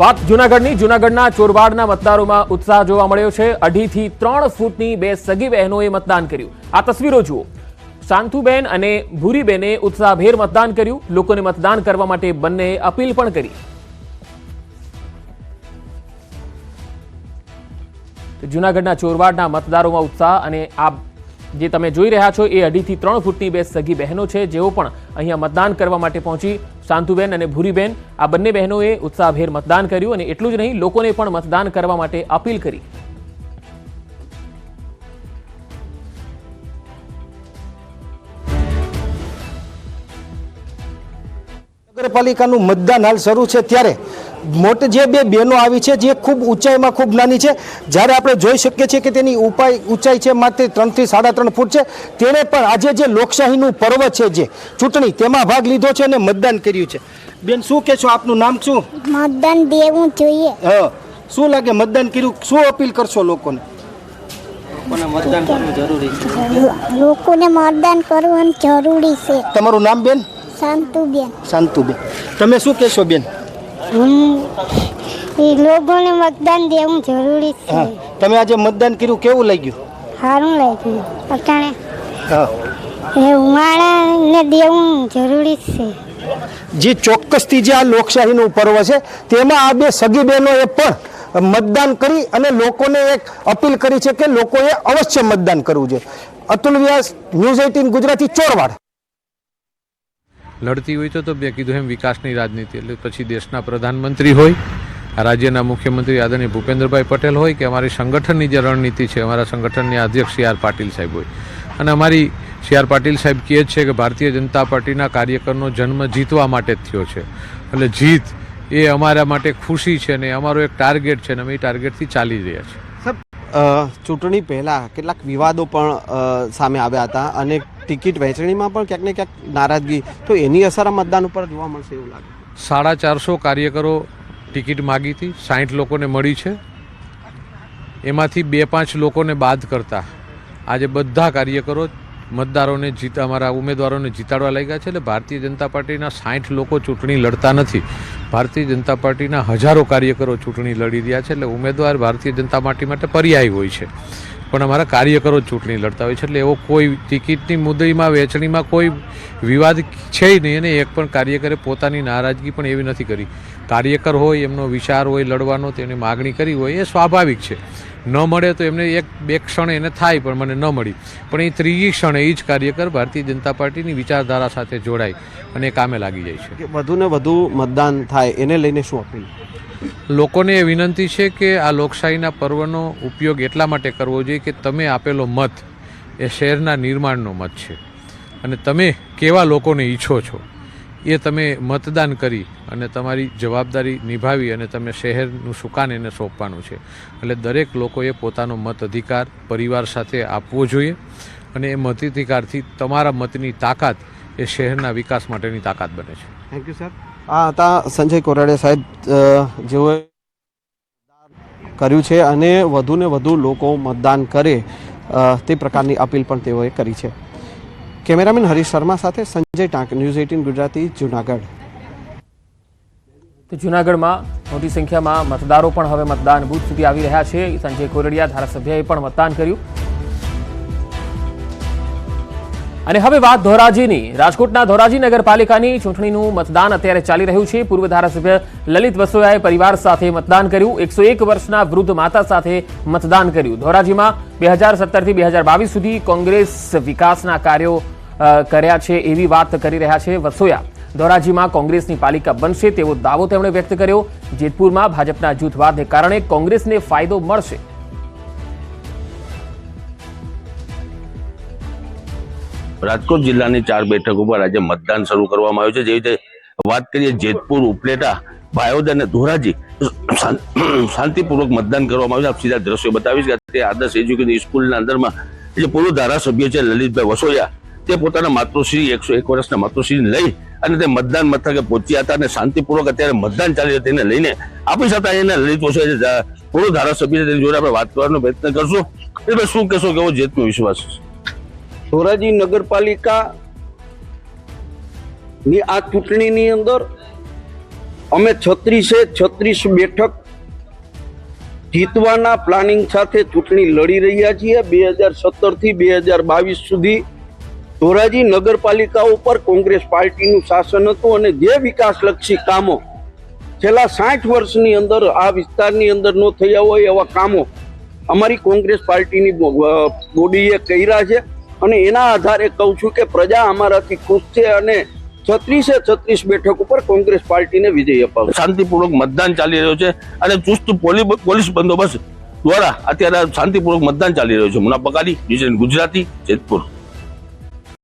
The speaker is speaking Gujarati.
વાત જૂનાગઢની જૂનાગઢના ચોરવાડના મતદારોમાં ઉત્સાહ જોવા મળ્યો છે। 2.5 થી 3 ફૂટની બે સગી બહેનોએ મતદાન કર્યું। આ તસવીરો જુઓ। શાંતુબેન અને ભૂરીબેને ઉત્સાહભેર મતદાન કર્યું। લોકોને મતદાન કરવા માટે બંનેએ અપીલ પણ કરી। જૂનાગઢના ચોરવાડના મતદારોમાં ઉત્સાહ અને આ જે તમે જોઈ રહ્યા છો એ 2.5 થી 3 ફૂટની બે સગી બહેનો છે, જેઓ પણ અહીંયા મતદાન કરવા માટે પહોંચી। શાંતુબેન અને ભૂરીબેન આ બંને બહેનોએ ઉત્સાહભેર મતદાન કર્યું અને એટલું જ નહીં, લોકોને પણ મતદાન કરવા માટે અપીલ કરી। નગરપાલિકાનું મતદાન હાલ શરૂ છે ત્યારે મોટી જે બે બહેનો આવી છે જે ખૂબ ઊંચાઈમાં ખૂબ નાની છે, જ્યારે આપણે જોઈ શકીએ છીએ કે તેની ઊંચાઈ છે માત્ર 3 થી 3.5 ફૂટ છે। તેણે પણ આજે જે લોકશાહીનું પર્વ છે જે ચૂંટણી તેમાં ભાગ લીધો છે અને મતદાન કર્યું છે। બેન, શું કહેશો? આપનું નામ શું? મતદાન દેવું જોઈએ। હા, શું લાગે મતદાન કર્યું? શું અપીલ કરશો લોકોને? મતદાન કરવું જરૂરી છે। લોકોને મતદાન કરવું જરૂરી છે। તમારું નામ બેન? શાંતુબેન। શાંતુબેન, તમે શું કહેશો બેન? લોકોને મતદાન દેવું જરૂરી છે। હા, તમે આજે મતદાન કર્યું, કેવું લાગ્યું? સારું લાગ્યું। અટાણે હા, એ ઉમાળાને દેવું જરૂરી છે। જે ચોક્કસથી જે આ લોકશાહીનું પર્વ છે તેમાં આ બે સગી બહેનોએ પણ મતદાન કરી અને લોકોને એક અપીલ કરી છે કે લોકોએ અવશ્ય મતદાન કરવું જોઈએ। અતુલ વ્યાસ, ન્યૂઝ 18 ગુજરાતી, ચોરવાડ। લડતી હોય તો બે કીધું એમ વિકાસની રાજનીતિ, એટલે પછી દેશના પ્રધાનમંત્રી હોય, રાજ્યના મુખ્યમંત્રી આદરણીય ભૂપેન્દ્રભાઈ પટેલ હોય કે અમારી સંગઠનની જે રણનીતિ છે, અમારા સંગઠનના અધ્યક્ષ સી આર પાટીલ સાહેબ હોય, અને અમારી સી આર પાટીલ સાહેબ કહે છે કે ભારતીય જનતા પાર્ટીના કાર્યકરનો જન્મ જીતવા માટે જ થયો છે, એટલે જીત એ અમારા માટે ખુશી છે ને અમારો એક ટાર્ગેટ છે ને અમે એ ટાર્ગેટથી ચાલી રહ્યા છીએ। ચૂંટણી પહેલાં કેટલાક વિવાદો પણ સામે આવ્યા હતા અને ટિકિટ વહેંચણીમાં પણ ક્યાંક ને ક્યાંક નારાજગી, તો એની અસર આ મતદાન ઉપર જોવા મળશે એવું લાગે? 450 કાર્યકરો ટિકિટ માગી હતી, 60 લોકોને મળી છે। એમાંથી 2-5 લોકોને બાદ કરતા આજે બધા કાર્યકરો મતદારોને અમારા ઉમેદવારોને જીતાડવા લાગ્યા છે। એટલે ભારતીય જનતા પાર્ટીના 60 લોકો ચૂંટણી લડતા નથી, ભારતીય જનતા પાર્ટીના હજારો કાર્યકરો ચૂંટણી લડી રહ્યા છે। એટલે ઉમેદવાર ભારતીય જનતા પાર્ટી માટે પર્યાય હોય છે, પણ અમારા કાર્યકરો ચૂંટણી લડતા હોય છે। એટલે એવો કોઈ ટિકિટની મુદ્દઈમાં વહેંચણીમાં કોઈ વિવાદ છે નહીં, અને એક પણ કાર્યકરે પોતાની નારાજગી પણ એવી નથી કરી। કાર્યકર હોય, એમનો વિચાર હોય લડવાનો, તેને માગણી કરી હોય, એ સ્વાભાવિક છે। ન મળે તો એમને 1-2 ક્ષણે એને થાય પણ મને ન મળી, પણ એ ત્રીજી ક્ષણે એ જ કાર્યકર ભારતીય જનતા પાર્ટીની વિચારધારા સાથે જોડાય અને એ કામે લાગી જાય છે। વધુ ને વધુ મતદાન થાય એને લઈને શું અપીલ? લોકોને એ વિનંતી છે કે આ લોકશાહીના પર્વનો ઉપયોગ એટલા માટે કરવો જોઈએ કે તમે આપેલો મત એ શહેરના નિર્માણનો મત છે, અને તમે કેવા લોકોને ઈચ્છો છો એ તમે મતદાન કરી અને તમારી જવાબદારી નિભાવી અને તમે શહેરનું સુકાન એને સોંપવાનું છે। એટલે દરેક લોકોએ પોતાનો મત અધિકાર પરિવાર સાથે આપવો જોઈએ, અને એ મતાધિકારથી તમારા મતની તાકાત એ શહેરના વિકાસ માટેની તાકાત બને છે। Thank you sir. આ હતા સંજય કોરાડિયા સાહેબ, જેઓએ કર્યું છે અને વધુને વધુ લોકો મતદાન કરે તે પ્રકારની અપીલ પણ તેઓએ કરી છે। કેમેરામેન હરીશ શર્મા સાથે સંજય ટાંક, ન્યૂઝ 18 ગુજરાતી, જૂનાગઢ। તો જૂનાગઢમાં મોટી સંખ્યામાં મતદારો પણ હવે મતદાન બૂથ સુધી આવી રહ્યા છે। સંજય કોરડિયા ધારાસભ્યએ પણ મતદાન કર્યું। અને હવે વાત ધોરાજીની। રાજકોટના ધોરાજી નગરપાલિકાની ચૂંટણીનું મતદાન અત્યારે ચાલી રહ્યું છે। પૂર્વ ધારાસભ્ય લલિત વસોયાએ પરિવાર સાથે મતદાન કર્યું। 101 વર્ષના વૃદ્ધ માતા સાથે મતદાન કર્યું। ધોરાજીમાં 2017 થી 2022 સુધી કોંગ્રેસ વિકાસના કાર્યો કર્યા છે એવી વાત કરી રહ્યા છે વસોયા। ધોરાજીમાં કોંગ્રેસની પાલિકા બનશે તેવો દાવો તેમણે વ્યક્ત કર્યો। જેતપુરમાં ભાજપના જૂથવાદને કારણે કોંગ્રેસને ફાયદો મળશે। રાજકોટ જિલ્લાની 4 બેઠક ઉપર આજે મતદાન શરૂ કરવામાં આવ્યું છે। જેવી રીતે વાત કરીએ જેતપુર, ઉપલેટા, ભાયોદ અને ધોરાજી શાંતિપૂર્વક મતદાન કરવામાં આવ્યું છે। આપ સીધા દ્રશ્યો બતાવીશ કે તે આદર્શ એજ્યુકેશન સ્કૂલના અંદરમાં જે પૂર્વ ધારાસભ્ય છે લલિતભાઈ વસોયા, તે પોતાના માતૃશ્રી 101 વર્ષના માતૃશ્રીને લઈ અને તે મતદાન મથકે પહોંચ્યા હતા અને શાંતિપૂર્વક અત્યારે મતદાન ચાલી રહ્યું તેને લઈને આપણી સાથે અહીંયા લલિત વસોયા પૂર્વ ધારાસભ્ય તેની જોડે આપણે વાત કરવાનો પ્રયત્ન કરશું। એટલે શું કહેશો, કેવો જેતનો વિશ્વાસ? ધોરાજી નગરપાલિકા ની આ ચૂંટણીની અંદર અમે 36 બેઠક જીતવાના પ્લાનિંગ સાથે ચૂંટણી લડી રહ્યા છીએ. 2017 થી 2022 સુધી ધોરાજી નગરપાલિકા ઉપર કોંગ્રેસ પાર્ટીનું શાસન હતું અને જે વિકાસલક્ષી કામો છેલ્લા 60 વર્ષની અંદર આ વિસ્તારની અંદર ન થયા હોય એવા કામો અમારી કોંગ્રેસ પાર્ટીની બોડીએ કર્યા છે અને એના આધારે કહું છું કે પ્રજા અમારાથી ખુશ છે અને 36 બેઠક ઉપર કોંગ્રેસ પાર્ટીને વિજય અપાવશે. શાંતિપૂર્વક મતદાન ચાલી રહ્યું છે અને ચુસ્ત પોલીસ બંદોબસ્ત દ્વારા અત્યારે શાંતિપૂર્વક મતદાન ચાલી રહ્યું છે. મુના બકાલી, ગુજરાતી, જેતપુર.